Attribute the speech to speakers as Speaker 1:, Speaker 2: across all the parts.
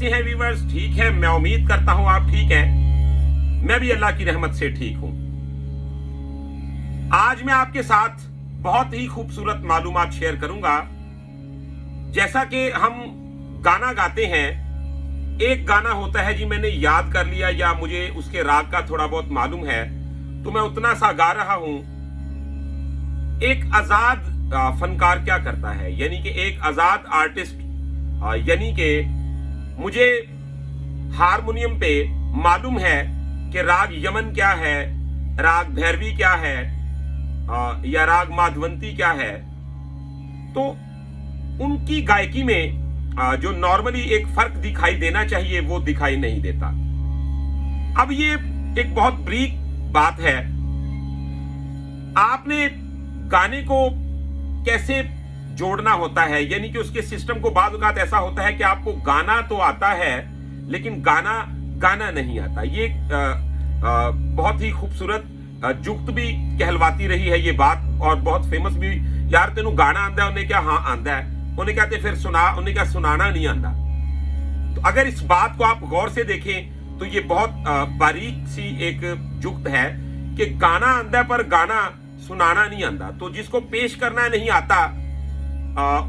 Speaker 1: कैसे हैं व्यूअर्स? ठीक है, मैं उम्मीद करता हूं आप ठीक हैं। मैं भी अल्लाह की रहमत से ठीक हूं। आज मैं आपके साथ बहुत ही खूबसूरत मालूमात शेयर करूंगा। जैसा कि हम गाना गाते हैं, एक गाना होता है जी मैंने याद कर लिया या मुझे उसके राग का थोड़ा बहुत मालूम है तो मैं उतना सा गा रहा हूं। एक आजाद फनकार क्या करता है, यानी कि एक आजाद आर्टिस्ट, यानी कि मुझे हारमोनियम पे मालूम है कि राग यमन क्या है, राग भैरवी क्या है, या राग माधवंती क्या है। तो उनकी गायकी में जो नॉर्मली एक फर्क दिखाई देना चाहिए वो दिखाई नहीं देता। अब ये एक बहुत ब्रीक बात है। आपने गाने को कैसे जोड़ना होता है, यानी कि उसके सिस्टम को बाद वक्त ऐसा होता है कि आपको गाना तो आता है लेकिन गाना नहीं आता। ये बहुत ही खूबसूरत जुगत भी कहलवाती रही है ये बात, और बहुत फेमस भी। यार तेनू गाना आंदा है? उन्हें क्या हाँ आंदा है। उन्हें कहते फिर उन्हें क्या सुनाना नहीं आंदा। तो अगर इस बात को आप गौर से देखें तो ये बहुत बारीक सी एक जुगत है कि गाना आंदा है पर गाना सुनाना नहीं आंदा। तो जिसको पेश करना नहीं आता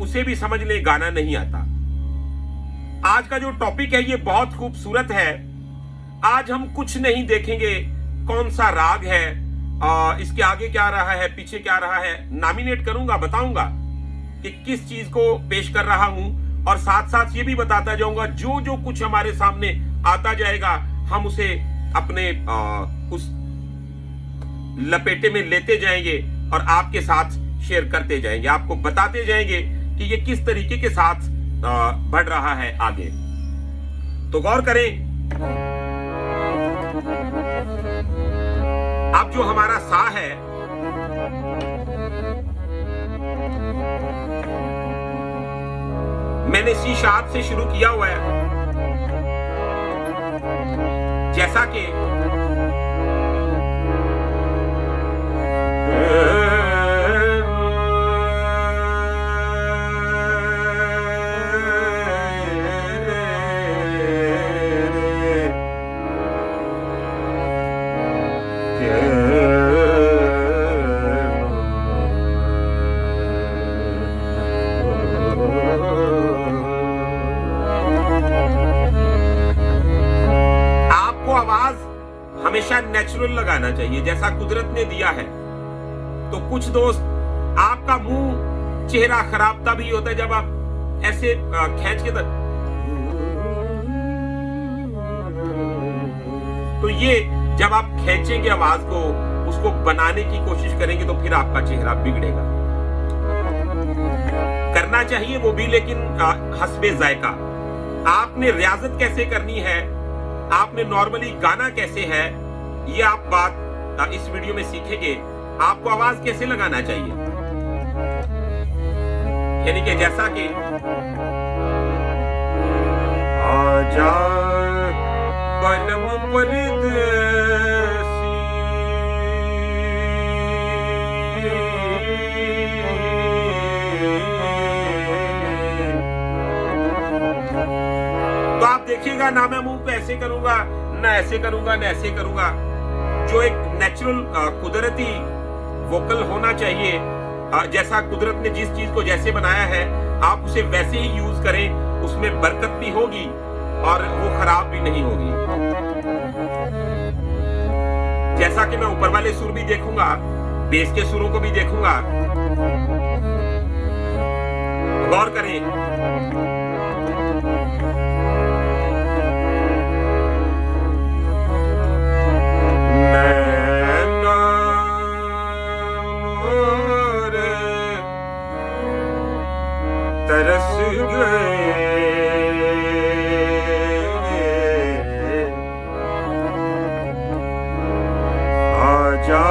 Speaker 1: उसे भी समझ ले गाना नहीं आता। आज का जो टॉपिक है ये बहुत खूबसूरत है। आज हम कुछ नहीं देखेंगे कौन सा राग है, इसके आगे क्या रहा है, पीछे क्या रहा है। नॉमिनेट करूंगा, बताऊंगा कि किस चीज को पेश कर रहा हूं, और साथ साथ ये भी बताता जाऊंगा जो जो कुछ हमारे सामने आता जाएगा हम उसे अपने उस लपेटे में लेते जाएंगे और आपके साथ शेयर करते जाएंगे, आपको बताते जाएंगे कि ये किस तरीके के साथ बढ़ रहा है आगे। तो गौर करें, अब जो हमारा सा है, मैंने सी शार्प से शुरू किया हुआ है। जैसा कि हमेशा नेचुरल लगाना चाहिए जैसा कुदरत ने दिया है। तो कुछ दोस्त, आपका मुंह चेहरा खराब तभी होता है जब आप ऐसे खींच के तो ये जब आप खींचेंगे आवाज को, उसको बनाने की कोशिश करेंगे तो फिर आपका चेहरा बिगड़ेगा। करना चाहिए वो भी, लेकिन हस्बे जायका। आपने रियाजत कैसे करनी है, आपने नॉर्मली गाना कैसे है, ये आप बात इस वीडियो में सीखेंगे। आपको आवाज कैसे लगाना चाहिए, यानी कि जैसा कि आजा बलम परदेसी, तो आप देखिएगा ना मैं मुंह पे ऐसे करूंगा, ना ऐसे करूंगा, ना ऐसे करूंगा। जो एक नेचुरल कुदरती वोकल होना चाहिए, जैसा कुदरत ने जिस चीज को जैसे बनाया है आप उसे वैसे ही यूज करें, उसमें बरकत भी होगी और वो खराब भी नहीं होगी। जैसा कि मैं ऊपर वाले सुर भी देखूंगा, बेस के सुरों को भी देखूंगा। गौर करें, तरस गए आजा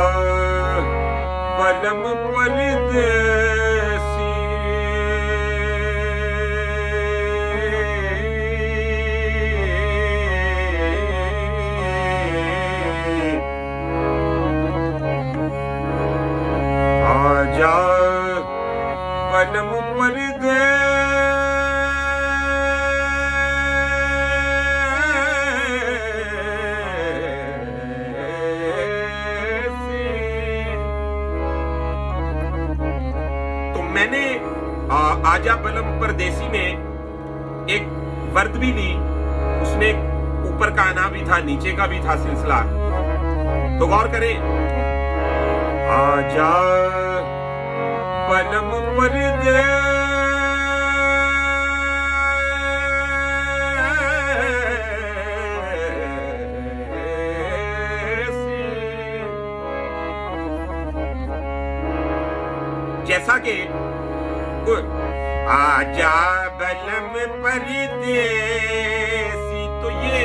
Speaker 1: बलम परदेसी, आजा बलम परदेसी। मैंने आजा बलम परदेसी में एक वर्द भी ली, उसमें ऊपर का आना भी था, नीचे का भी था सिलसिला। तो गौर करें, आजा बलम परदेसी जैसा कि आजा बलम परदेसी, तो ये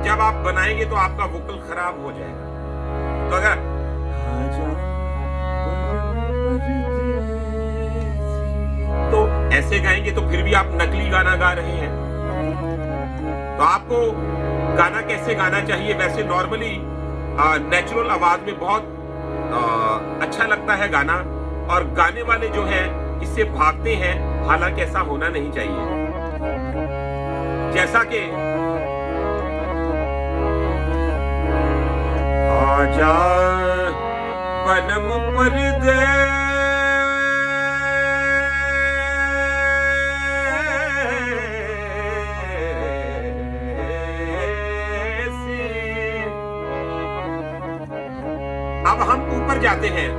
Speaker 1: जब आप बनाएंगे तो आपका वोकल खराब हो जाएगा। तो अगर आजा तो ऐसे गाएंगे तो फिर भी आप नकली गाना गा रहे हैं। तो आपको गाना कैसे गाना चाहिए? वैसे नॉर्मली नेचुरल आवाज में बहुत अच्छा लगता है गाना, और गाने वाले जो हैं इससे भागते हैं, हालांकि ऐसा होना नहीं चाहिए। जैसा कि आजा बलम परदेसी, अब हम ऊपर जाते हैं।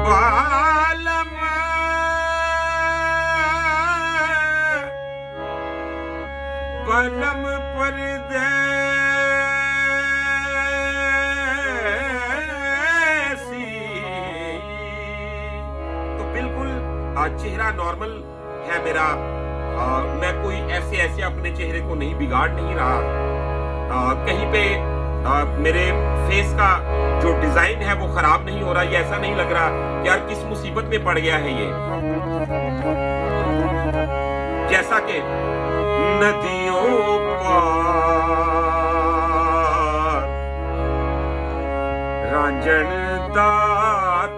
Speaker 1: बालम बलम परदेसी, तो बिल्कुल चेहरा नॉर्मल है मेरा। मैं कोई ऐसे अपने चेहरे को नहीं बिगाड़ नहीं रहा। कहीं पे मेरे फेस का जो डिजाइन है वो खराब नहीं हो रहा। ये ऐसा नहीं लग रहा कि यार किस मुसीबत में पड़ गया है ये। जैसा कि नदियों पार रांझण दा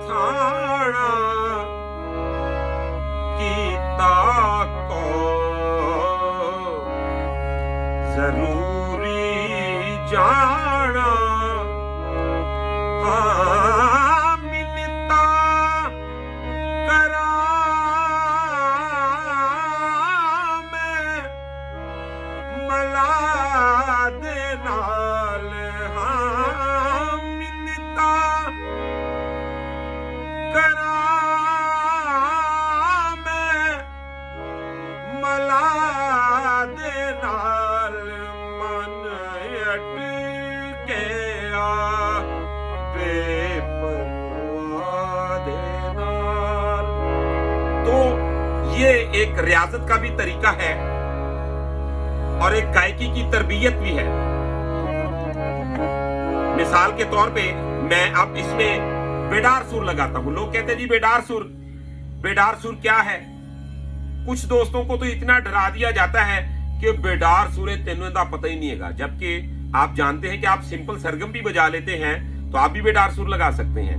Speaker 1: थाना कीता को जरूरी जाना, हाँ मिन्नता करा मैं मला दे नाल, हाँ मिन्नता करा मैं मला दे नाल, मन अटके तो ये एक रियाजत का भी तरीका है और एक गायकी की तरबियत भी है। मिसाल के तौर पे मैं अब इसमें बेडार सुर लगाता हूं। लोग कहते हैं जी बेडार सुर क्या है? कुछ दोस्तों को तो इतना डरा दिया जाता है कि बेडार सुर तेनों दा पता ही नहीं है, जबकि आप जानते हैं कि आप सिंपल सरगम भी बजा लेते हैं तो आप भी बेडार सुर लगा सकते हैं।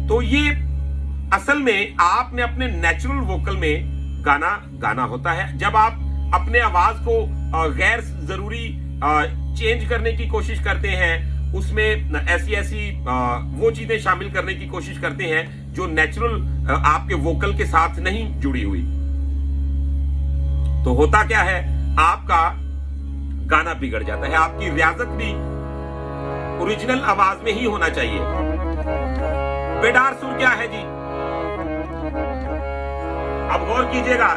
Speaker 1: तो ये असल में आपने अपने नेचुरल वोकल में गाना होता है। जब आप अपने आवाज को गैर जरूरी चेंज करने की कोशिश करते हैं, उसमें ऐसी वो चीजें शामिल करने की कोशिश करते हैं जो नेचुरल आपके वोकल के साथ नहीं जुड़ी हुई, तो होता क्या है, आपका गाना बिगड़ जाता है। आपकी रियाजत भी ओरिजिनल आवाज में ही होना चाहिए। बेडार सुर क्या है जी? अब गौर कीजिएगा,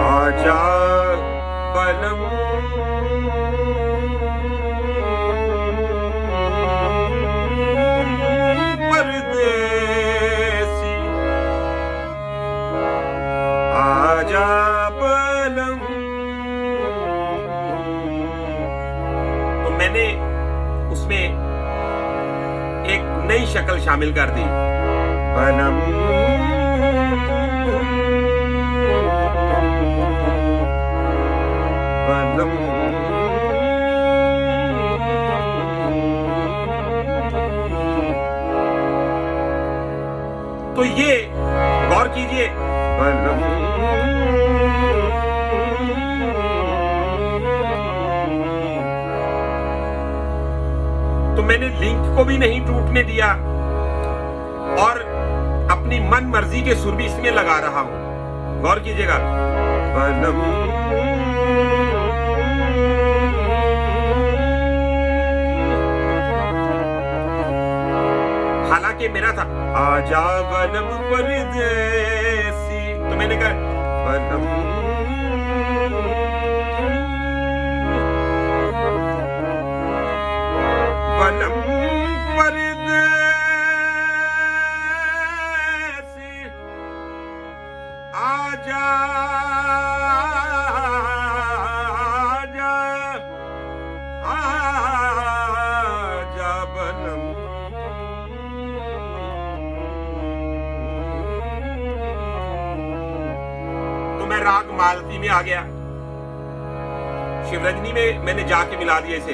Speaker 1: आजा बलम परदेसी, आजा बलम। तो मैंने उसमें एक नई शक्ल शामिल कर दी, बलम बलम। तो ये गौर कीजिए, बलम मैंने लिंक को भी नहीं टूटने दिया और अपनी मन मर्जी के सुर भी इसमें लगा रहा हूं। गौर कीजिएगा, बलम हालांकि मेरा था आजा बलम परदेसी, तो मैंने कहा बलम बलम परदेसी आजा आजा आजा बलम। तो मैं राग मालती में आ गया, शिवरजनी में मैंने जाके मिला दिया इसे,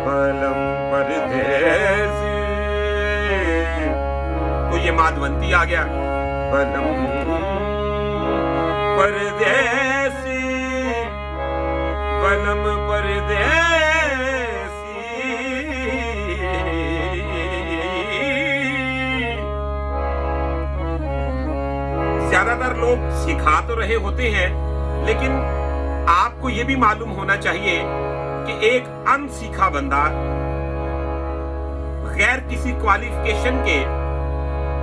Speaker 1: बलम परदेसी, तो ये माधवंती आ गया, बलम परदेसी बलम परदेसी। ज्यादातर लोग सिखा तो रहे होते हैं, लेकिन आपको यह भी मालूम होना चाहिए कि एक अनसीखा बंदा गैर किसी क्वालिफिकेशन के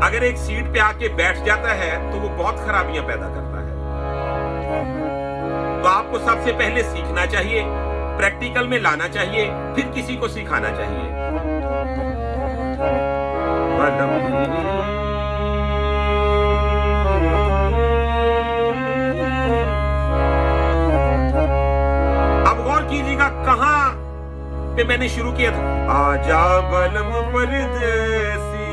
Speaker 1: अगर एक सीट पे आके बैठ जाता है तो वो बहुत खराबियां पैदा करता है। तो आपको सबसे पहले सीखना चाहिए, प्रैक्टिकल में लाना चाहिए, फिर किसी को सिखाना चाहिए। अब गौर कीजिएगा कहां पे मैंने शुरू किया था, आजा बलम परदेसी।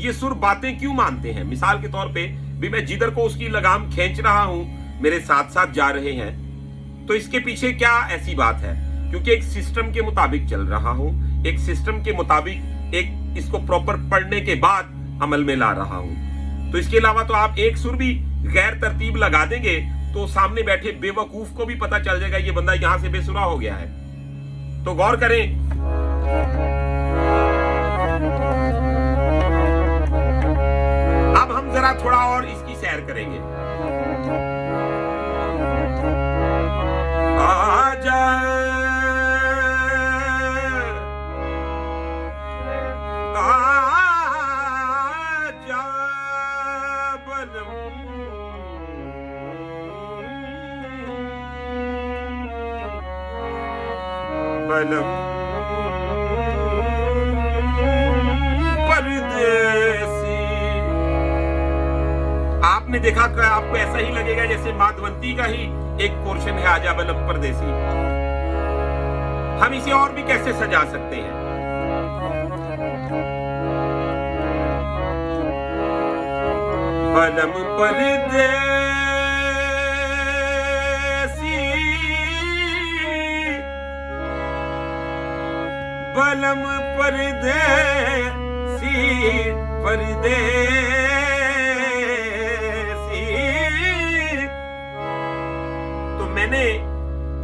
Speaker 1: ये सुर बातें क्यों मानते हैं? मिसाल के तौर पे भी मैं जिधर को उसकी लगाम खींच रहा हूं, मेरे साथ साथ जा रहे हैं, तो इसके पीछे क्या ऐसी बात है? क्योंकि एक सिस्टम के मुताबिक चल रहा हूं, एक सिस्टम के मुताबिक एक इसको प्रॉपर पढ़ने के बाद अमल में ला रहा हूं। तो इसके अलावा तो आप एक सुर भी गैर तरतीब लगा देंगे तो सामने बैठे बेवकूफ को भी पता चल जाएगा ये बंदा यहां से बेसुरा हो गया है। तो गौर करें, अब हम जरा थोड़ा और इसकी सैर करेंगे। आजा आजा बलम बलम परदेसी। आपने देखा कि आपको ऐसा ही लगेगा जैसे माधवंती का ही एक पोर्शन है आजा बलम परदेसी। हम इसे और भी कैसे सजा सकते हैं? बलम परदेसी बलम परदेसी परदेसी। तो मैंने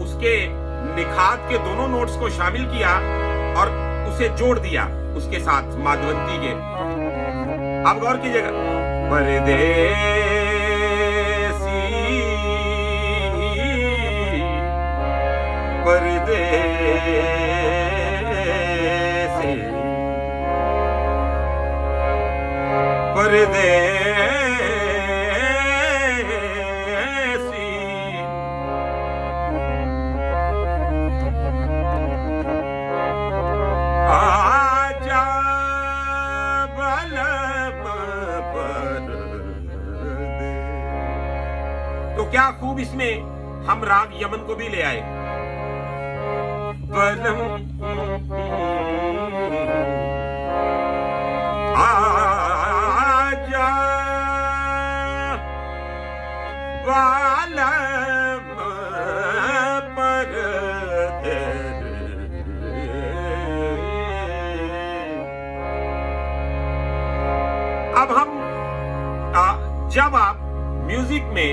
Speaker 1: उसके निखात के दोनों नोट्स को शामिल किया और उसे जोड़ दिया उसके साथ माधवंती के। अब गौर कीजिएगा, परदेसी परदेसी परदेसी। आजा बलम परदेसी। तो क्या खूब इसमें हम राग यमन को भी ले आए। बलम आजा बलम परदेसी। अब हम जब आप म्यूजिक में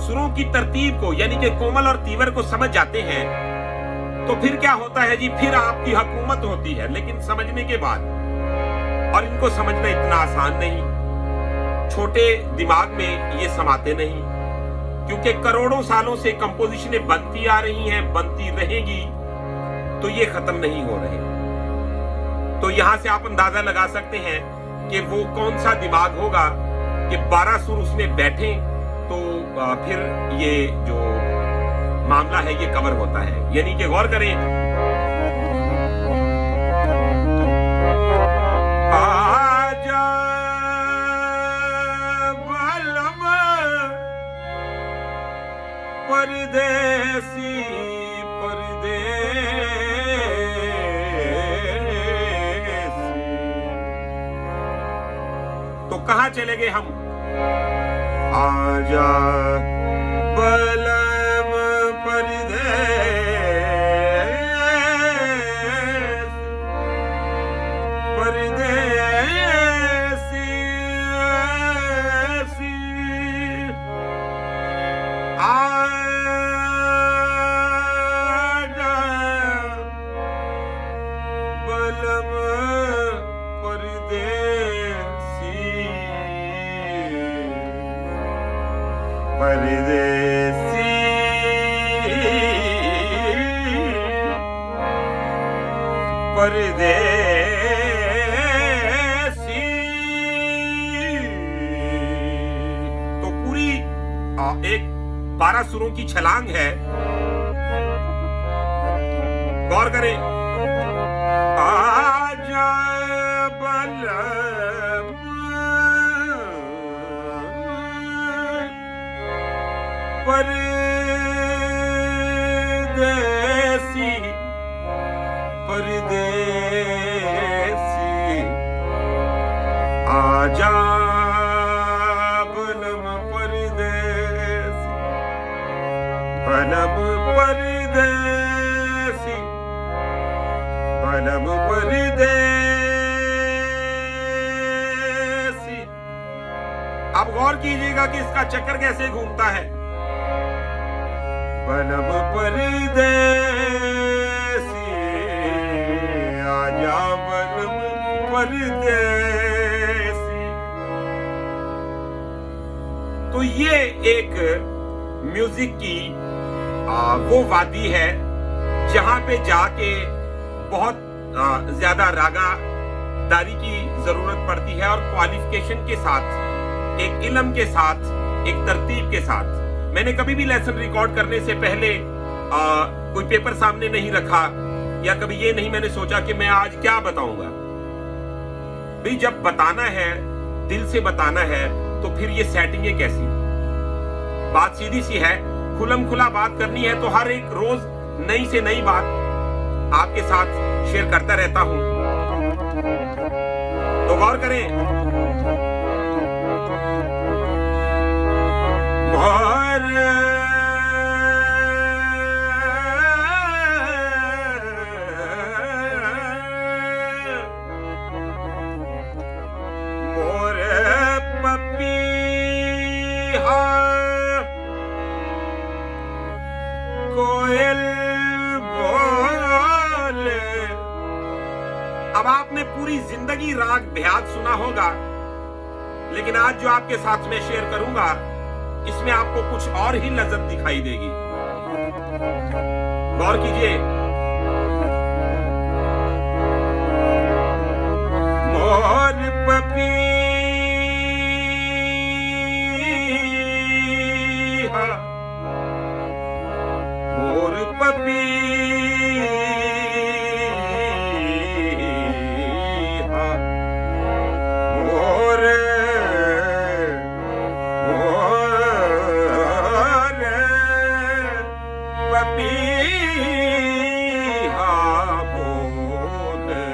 Speaker 1: सुरों की तरतीब को यानी कि कोमल और तीवर को समझ जाते हैं तो तो फिर क्या होता है जी, फिर आपकी हुकूमत होती है, लेकिन समझने के बाद। और इनको समझना इतना आसान नहीं, छोटे दिमाग में ये समाते नहीं, क्योंकि करोड़ों सालों से कंपोजिशनें बनती आ रही हैं, बनती रहेगी, तो ये खत्म नहीं हो रहे। तो यहां से आप अंदाजा लगा सकते हैं कि वो कौन सा दिमाग होगा कि 12 सुर उसमें बैठे, तो फिर ये जो मामला है ये कवर होता है। यानी कि गौर करें, आजा बलम परदेसी परदेसी, तो कहां चले गए हम? आजा बलम परदेसी परदेसी, आजा बलम परदेसी परदेसी परदेसी। तो पूरी एक 12 सुरों की छलांग है, गौर करें। आजा बलम परदेसी परदेसी, आजा बलम परदेसी बलम परदेसी बलम परदेसी। अब गौर कीजिएगा कि इसका चक्कर कैसे घूमता है। बलम परदेसी, आजा बलम परदेसी। तो ये एक म्यूजिक की वो वादी है जहां पे जाके बहुत ज्यादा रागादारी की जरूरत पड़ती है, और क्वालिफिकेशन के साथ, एक इल्म के साथ, एक तरतीब के साथ। मैंने कभी भी लेसन रिकॉर्ड करने से पहले कोई पेपर सामने नहीं रखा, या कभी ये नहीं मैंने सोचा कि मैं आज क्या बताऊंगा। भाई जब बताना है, दिल से बताना है, तो फिर ये सेटिंगें कैसी? बात सीधी सी है, खुलम खुला बात करनी है, तो हर एक रोज नई से नई बात आपके साथ शेयर करता रहता हूं। तो गौर करें, मोरे पपीहा कोयल बोले। अब आपने पूरी जिंदगी राग बेहाग सुना होगा, लेकिन आज जो आपके साथ में शेयर करूंगा, इसमें आपको कुछ और ही लज्जत दिखाई देगी। गौर कीजिए, मोर पपीहा मोर पपीहा मोर पपीहा बोले।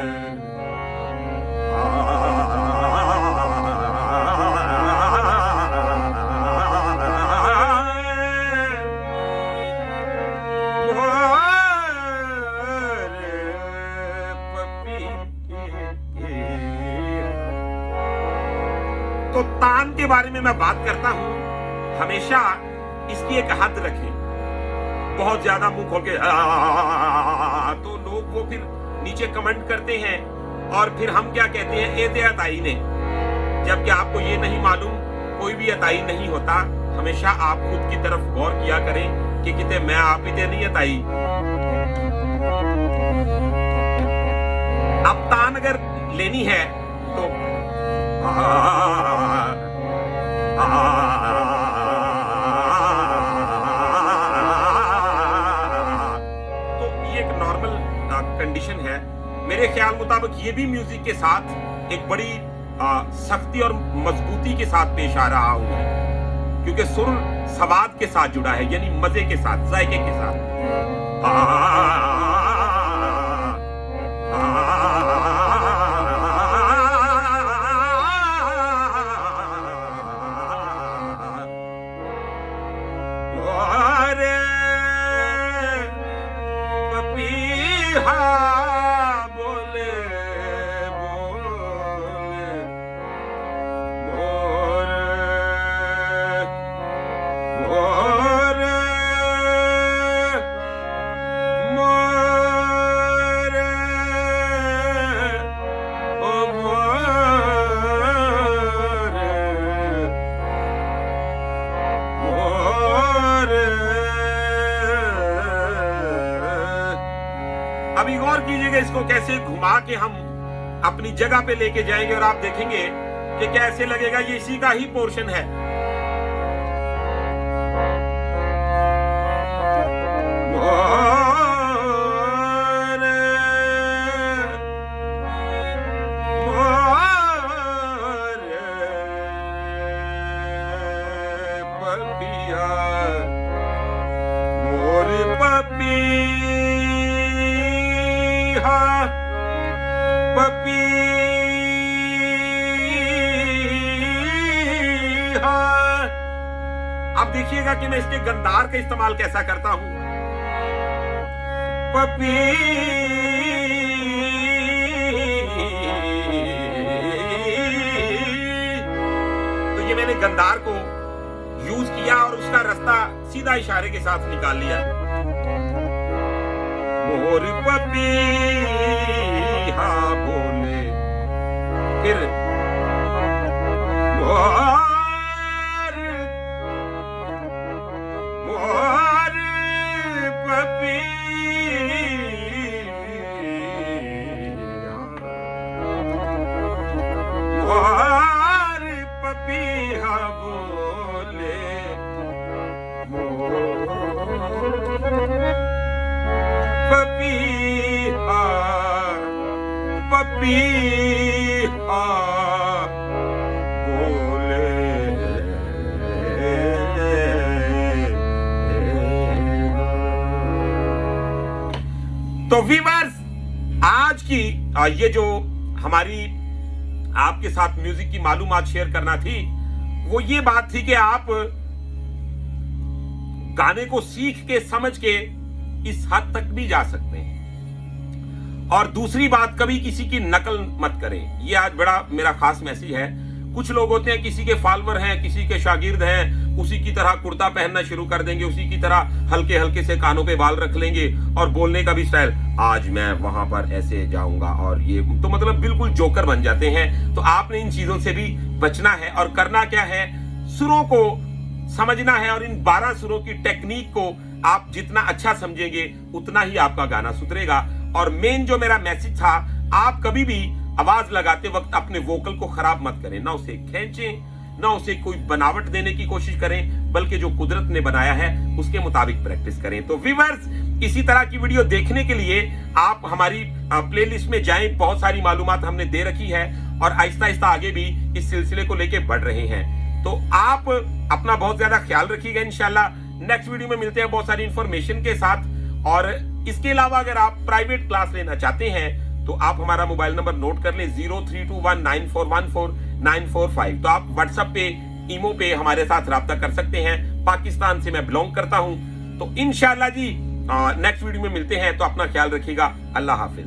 Speaker 1: तो तान के बारे में मैं बात करता हूं, हमेशा इसकी एक हद रखें। बहुत ज्यादा मुंह खोल के तो लोग वो फिर नीचे कमेंट करते हैं और फिर हम क्या कहते हैं, एते अताई ने, जबकि आपको ये नहीं मालूम कोई भी अताई नहीं होता। हमेशा आप खुद की तरफ गौर किया करें कि किते मैं आप ही नहीं अताई। अब तान अगर लेनी है तो ये एक नॉर्मल कंडीशन है। मेरे ख्याल मुताबिक ये भी म्यूजिक के साथ एक बड़ी सख्ती और मजबूती के साथ पेश आ रहा हूं मैं, क्योंकि सुर सवाद के साथ जुड़ा है, यानी मजे के साथ, जायके के साथ। अभी गौर कीजिएगा इसको कैसे घुमा के हम अपनी जगह पे लेके जाएंगे और आप देखेंगे कि कैसे लगेगा। ये इसी का ही पोर्शन है। अब देखिएगा कि मैं इसके गंधार का इस्तेमाल कैसा करता हूं। पपी तो ये मैंने गंधार को यूज किया और उसका रास्ता सीधा इशारे के साथ निकाल लिया। मोर पपी हाँ बोले, फिर तो वीवर्स, आज की ये जो हमारी आपके साथ म्यूजिक की मालूमात शेयर करना थी, वो ये बात थी कि आप गाने को सीख के समझ के इस हद तक भी जा सकते हैं। और दूसरी बात, कभी किसी की नकल मत करें। ये आज बड़ा मेरा खास मैसेज है। कुछ लोग होते हैं, किसी के फॉलोअर हैं, किसी के शागिर्द हैं, उसी की तरह कुर्ता पहनना शुरू कर देंगे, उसी की तरह हल्के हल्के से कानों पे बाल रख लेंगे और बोलने का भी स्टाइल, आज मैं वहां पर ऐसे जाऊंगा, और ये तो मतलब बिल्कुल जोकर बन जाते हैं। तो आपने इन चीजों से भी बचना है और करना क्या है, सुरों को समझना है और इन 12 सुरों की टेक्निक को आप जितना अच्छा समझेंगे उतना ही आपका गाना सुधरेगा। और मेन जो मेरा मैसेज था, आप कभी भी आवाज लगाते वक्त अपने वोकल को खराब मत करें, ना उसे खींचें, ना उसे कोई बनावट देने की कोशिश करें, बल्कि जो कुदरत ने बनाया है उसके मुताबिक प्रैक्टिस करें। तो व्यूअर्स, इसी तरह की वीडियो देखने के लिए आप हमारी प्लेलिस्ट में जाएं। बहुत सारी मालूमात हमने दे रखी है और आहिस्ता आहिस्ता आगे भी इस सिलसिले को लेके बढ़ रहे हैं। तो आप अपना बहुत ज्यादा ख्याल रखिएगा। इंशाल्लाह नेक्स्ट वीडियो में मिलते हैं बहुत सारी इंफॉर्मेशन के साथ। और इसके अलावा अगर आप प्राइवेट क्लास लेना चाहते हैं तो आप हमारा मोबाइल नंबर नोट कर लें, 0321941495। तो आप व्हाट्सएप पे, ईमो पे हमारे साथ राब्ता कर सकते हैं। पाकिस्तान से मैं बिलोंग करता हूं। तो इंशाल्लाह जी नेक्स्ट वीडियो में मिलते हैं। तो अपना ख्याल रखिएगा। अल्लाह हाफिज।